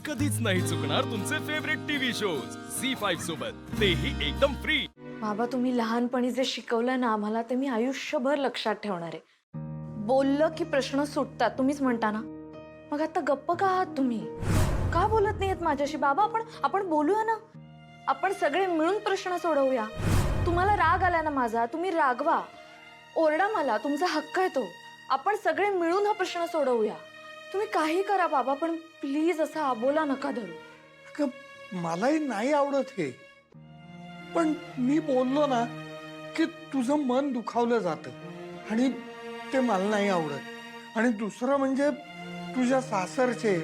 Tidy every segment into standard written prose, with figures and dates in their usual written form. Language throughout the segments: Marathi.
कधीच नाही चुकणार तुमचे फेवरेट टीव्ही शोज झी5 सोबत, तेही एकदम फ्री। बाबा तुम्ही लहानपणी जे शिकवलं ना आम्हाला ते मी आयुष्यभर लक्षात ठेवणार आहे। बोललं की प्रश्न सुटतात, तुम्हीच म्हणता ना। मग आता गप्प का आहात तुम्ही? का बोलत नाहीत माझ्याशी? बाबा आपण बोलूया ना, आपण सगळे मिळून प्रश्न सोडवूया। तुम्हाला राग आला ना माझा, तुम्ही रागवा, ओरडा, मला तुमचा हक्क आहे तो। आपण सगळे मिळून हा प्रश्न सोडवूया। तुम्ही काही करा बाबा, पण प्लीज असा आबोला नका धरू। अगं मलाही नाही आवडत हे, पण मी बोललो ना की तुझं मन दुखावलं जातं आणि ते मला नाही आवडत। आणि दुसरं म्हणजे तुझ्या सासरचे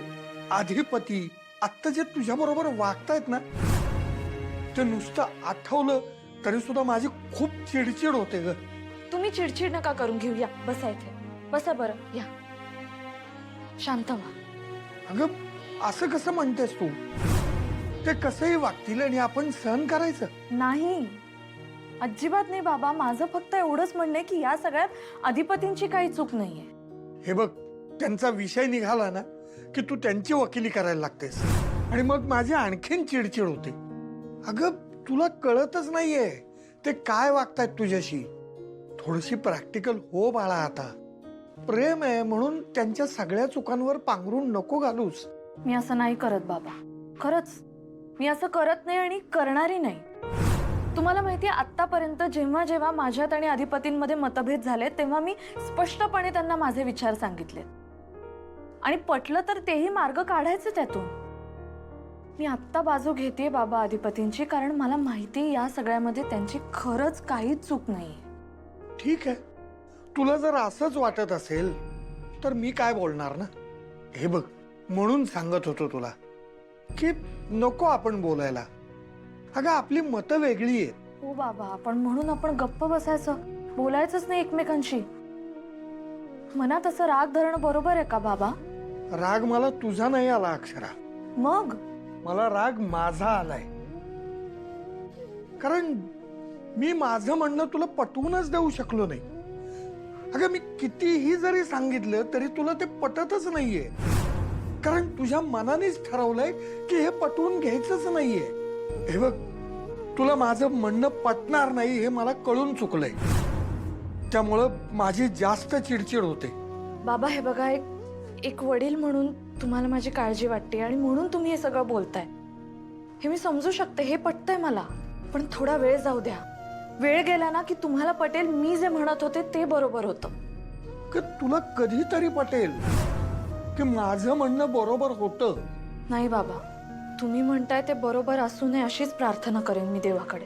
अधिपती आत्ता जे तुझ्या बरोबर वागतायत ना, ते नुसतं आठवलं तरी सुद्धा माझी खूप चिडचिड होते ग। तुम्ही चिडचिड नका करून घेऊ, या बसा इथे, बसा बरं, या शांत व्हा। अगं असं कसं म्हणतेस तू? ते कसंही वागतील आणि आपण सहन करायचं? नाही, अजिबात नाही बाबा, माझं फक्त एवढंच म्हणणं आहे की या सगळ्यात अधिपतींची काही चूक नाहीये। हे बघ, त्यांचा विषय निघाला ना की तू त्यांची वकिली करायला लागतेस आणि मग माझी आणखीन चिडचिड होते। अगं तुला कळतच नाहीये ते काय वागतायत तुझ्याशी। थोडीशी प्रॅक्टिकल हो बाळा, आता प्रेम आहे म्हणून त्यांच्या सगळ्या चुकांवर पांघरून नको घालूस। मी असं नाही करत बाबा, खरंच मी असं करत नाही आणि करणारही नाही। तुम्हाला माहितीये, आतापर्यंत जेव्हा जेव्हा माझ्यात आणि अधिपतींमध्ये मतभेद झाले तेव्हा मी स्पष्टपणे त्यांना माझे विचार सांगितले आणि पटलं तर तेही मार्ग काढायचे त्यातून। मी आत्ता बाजू घेते बाबा अधिपतींची, कारण मला माहिती या सगळ्यामध्ये त्यांची खरंच काहीच चूक नाहीये। ठीक आहे, तुला जर असंच वाटत असेल तर मी काय बोलणार ना। हे बघ, म्हणून सांगत होतो तुला की नको आपण बोलायला। अगं आपली मतं वेगळी आहेत। हो बाबा, पण म्हणून आपण गप्प बसायचं, बोलायचंच नाही एकमेकांशी। मनात असं राग धरणं बरोबर आहे का बाबा? राग मला तुझा नाही आला अक्षरा, मग मला राग माझा आलाय। कारण मी माझं म्हणणं तुला पटवूनच देऊ शकलो नाही। अगं मी कितीही जरी सांगितलं तरी तुला ते पटतच नाहीये, कारण तुझ्या मनानेच ठरवलंय की हे पटवून घ्यायचंच नाहीये। हे बघ, तुला माझं म्हणणं पटणार नाही हे मला कळून चुकलंय, त्यामुळं माझी जास्त चिडचिड होते। बाबा हे बघा, एक वडील म्हणून तुम्हाला माझी काळजी वाटते आणि म्हणून तुम्ही हे सगळं बोलताय, हे मी समजू शकते, हे पटतंय मला। पण थोडा वेळ जाऊ द्या, वेळ गेला ना की तुम्हाला पटेल मी जे म्हणत होते ते बरोबर होतं। की तुला कधीतरी पटेल की माझं म्हणणं बरोबर होतं। नाही बाबा, तुम्ही म्हणताय ते बरोबर असू नये अशीच प्रार्थना करेन मी देवाकडे।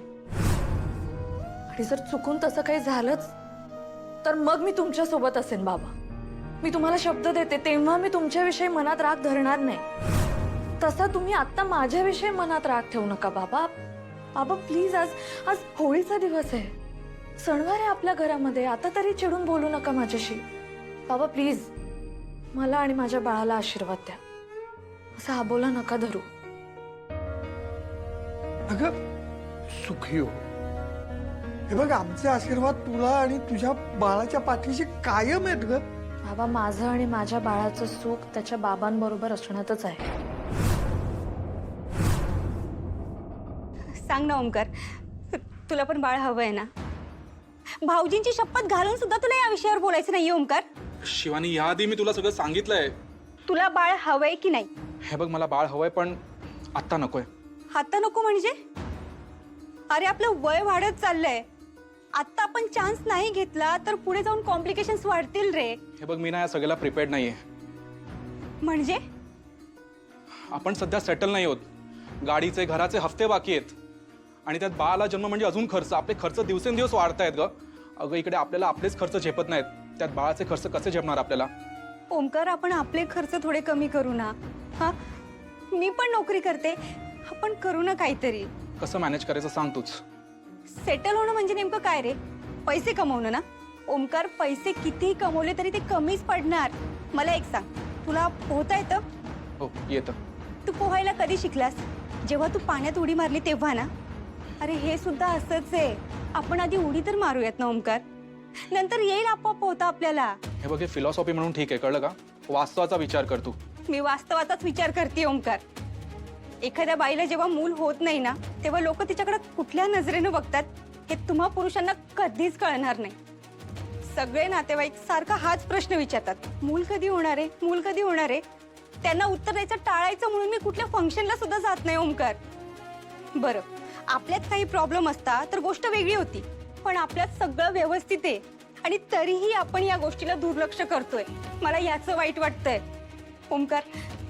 आणि जर चुकून तसं काही झालंच तर मग मी तुमच्या सोबत असेन बाबा। मी तुम्हाला शब्द देते, तेव्हा मी तुमच्याविषयी मनात राग धरणार नाही। तसा तुम्ही आता माझ्याविषयी मनात राग ठेवू नका बाबा। बाबा प्लीज, आज होळीचा दिवस आहे, सणवार आहे आपल्या घरामध्ये, आता तरी चिडून बोलू नका माझ्याशी। बाबा प्लीज, मला आणि माझ्या बाळाला आशीर्वाद द्या, असा आबोला नका धरू। अगं सुखी हो। हे बघ, आमचे आशीर्वाद तुला आणि तुझ्या बाळाच्या पाठीशी कायम आहेत ग। बाबा माझं आणि माझ्या बाळाचं सुख त्याच्या बाबांबरोबर असण्यातच आहे। सांग ना ओमकार, तुला पण बाळ हवंय ना? भाऊजींची शपथ घालून सुद्धा तुला या विषयावर बोलायचं नाहीये ओमकार? शिवानी, याआधी मी तुला सगळं सांगितलंय। तुला बाळ हवंय की नाही? हे बघ, मला बाळ हवंय पण आत्ता नकोय। आता नको म्हणजे? अरे आपलं वय वाढत चाललंय, आता आपण चान्स नाही घेतला तर पुढे जाऊन कॉम्प्लिकेशन्स वाढतील रे। हे बघ, मी ना या सगळ्याला प्रिपेअर्ड नाहीये। म्हणजे आपण सध्या सेटल नाही होत, गाडीचे घराचे हफ्ते बाकी आहेत आणि त्यात बाळाला जन्म म्हणजे अजून खर्च, आपले खर्च दिवसेंदिवस वाढतायत ग। अगं इकडे आपल्याला आपलेच खर्च झेपत नाहीत, त्यात बाळाचे खर्च कसे झेपणार आपल्याला? ओमकार, आपण आपले खर्च थोडे कमी करू ना। हा, मी पण नोकरी करते, आपण करू ना काहीतरी। कसं मॅनेज करायचं सांग तूच। सेटल होणं म्हणजे नेमकं काय रे? पैसे कमवणं ना ओमकार? पैसे कितीही कमवले तरी ते कमीच पडणार। मला एक सांग, तुला पोहता येतं? हो येतं। तू पोहायला कधी शिकलास? जेव्हा तू पाण्यात उडी मारली तेव्हा ना? अरे हे सुद्धा असंच आहे, आपण आधी उडी तर मारूयात ना ओमकार, नंतर येईल आपोआप पोहता आपल्याला। हे बघ, हे फिलॉसॉफी म्हणून ठीक आहे, कळलं का? वास्तवाचा विचार कर तू। मी वास्तवाचाच विचार करते ओमकार। एखाद्या बाईला जेव्हा मूल होत नाही ना तेव्हा लोक तिच्याकडे कुठल्या नजरेनं बघतात हे तुम्हा पुरुषांना कधीच कळणार नाही. सगळे नातेवाईक सारखा हाच प्रश्न विचारतात, मूल कधी होणार आहे, मूल कधी होणार आहे. त्यांना उत्तर द्यायचं टाळायचं म्हणून मी कुठल्या फंक्शनला सुद्धा जात नाही ओमकार. बरं, आपल्यात काही प्रॉब्लेम असता तर गोष्ट वेगळी होती, पण आपल्यात सगळं व्यवस्थित आहे आणि तरीही आपण या गोष्टीला दुर्लक्ष करतोय. मला याचं वाईट वाटतंय. ओमकार,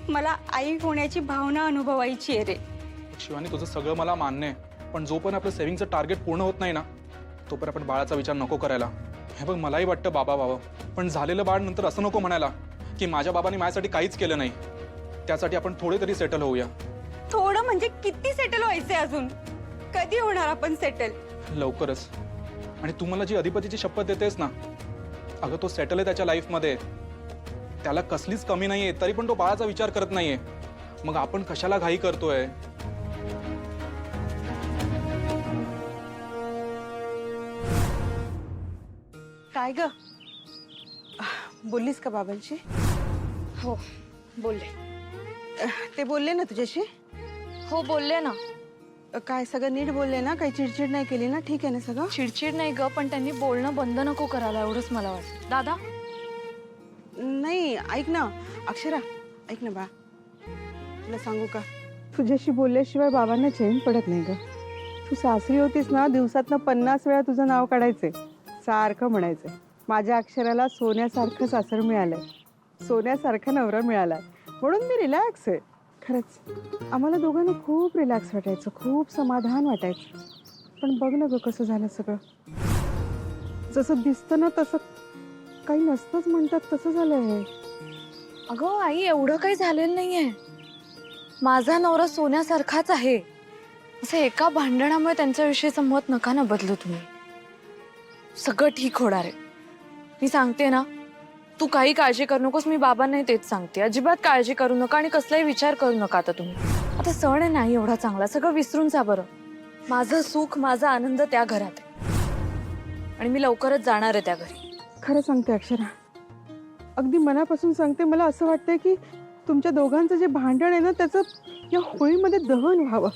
मला आई होण्याची भावना अनुभवायची आहे रे. शिवानी, तुझं सगळं मला मान्य आहे, पण जोपर्यंत आपलं सेव्हिंगचं टार्गेट पूर्ण होत नाही ना तोपर्यंत आपण बाळाचा विचार नको करायला. हे बघ, मलाही वाटतं बाबा बाबा, पण झालेलं बाळ नंतर असं नको म्हणायला की माझ्या बाबांनी माझ्यासाठी काहीच केलं नाही. त्यासाठी आपण थोडे तरी सेटल होऊया. थोडं म्हणजे किती सेटल व्हायचंय अजून? कधी होणार आपण सेटल? लवकरच. आणि तू मला जी अधिपतीची शपथ देतेस ना, अगं तो सेटल आहे त्याच्या लाईफमध्ये, त्याला कसलीच कमी नाहीये, तरी पण तो बाळाचा विचार करत नाहीये. मग आपण कशाला घाई करतोय? काय ग, बोललीस का बाबांशी? हो बोलले. ते बोलले ना तुझ्याशी? हो बोलले ना. काय सगळं नीट बोलले ना? काही चिडचिड नाही केली ना? ठीक आहे ना सगळं? चिडचिड नाही ग, पण त्यांनी बोलणं बंद नको करायला एवढंच मला वाटतं. दादा नाही, ऐक ना अक्षरा, ऐक ना बा, तुला सांगू का, तुझ्याशी बोलल्याशिवाय बाबांना चैन पडत नाही ग. तू सासरी होतीस ना, दिवसातनं 50 वेळा तुझं नाव काढायचे, सारखं म्हणायचे माझ्या अक्षराला सोन्यासारखं सासर मिळालंय, सोन्यासारखा नवरा मिळालाय, म्हणून मी रिलॅक्स आहे. खरंच आम्हाला दोघांना खूप रिलॅक्स वाटायचं, खूप समाधान वाटायचं. पण बघ ना ग कसं झालं सगळं. जसं दिसतं ना तसं काही नसतंच म्हणतात तसं झालंय. अगं आई, एवढं काही झालेलं नाहीये. माझा नवरा सोन्यासारखाच आहे. असं एका भांडणामुळे त्यांच्याविषयीचं मत नका ना बदलू तुम्ही. सगळं ठीक होणार आहे. मी सांगते ना, तू काही काळजी करू नकोस. मी बाबांनाही तेच सांगते, अजिबात काळजी करू नका आणि कसलाही विचार करू नका. आता तुम्ही आता सण आहे नाही एवढा चांगला, सगळं विसरून जा बरं. माझं सुख, माझा आनंद त्या घरात आहे आणि मी लवकरच जाणार आहे त्या घरी. खरं सांगते अक्षरा, अगदी मनापासून सांगते. मला असं वाटतंय की तुमच्या दोघांचं जे भांडण आहे ना त्याचं या होळीमध्ये दहन व्हावं.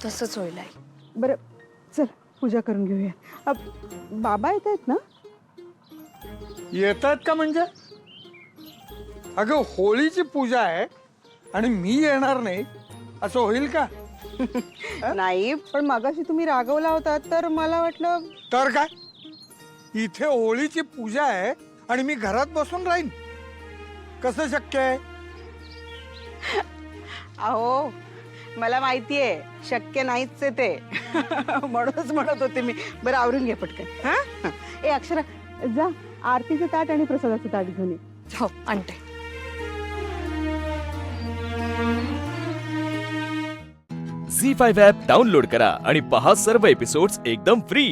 तसंच होईल आई. बरं चल पूजा करून घेऊया. बाबा येत आहेत ना? येतात का म्हणजे? अगं होळीची पूजा आहे आणि मी येणार नाही असं होईल का? नाही, पण मगाशी तुम्ही रागवला होता तर मला वाटलं. तर काय, इथे होळीची पूजा आहे आणि मी घरात बसून राहीन? कसं शक्य आहे? अहो मला माहितीये शक्य नाहीच आहे ते. म्हणूनच म्हणत होते मी. बरं आवरून घे पटकन. हा, ए अक्षरा, जा आरतीचं ताट आणि प्रसादाचं ताट घेऊन ये. हो आणते. झी 5 ॲप डाउनलोड करा आणि पहा सर्व एपिसोड्स एकदम फ्री.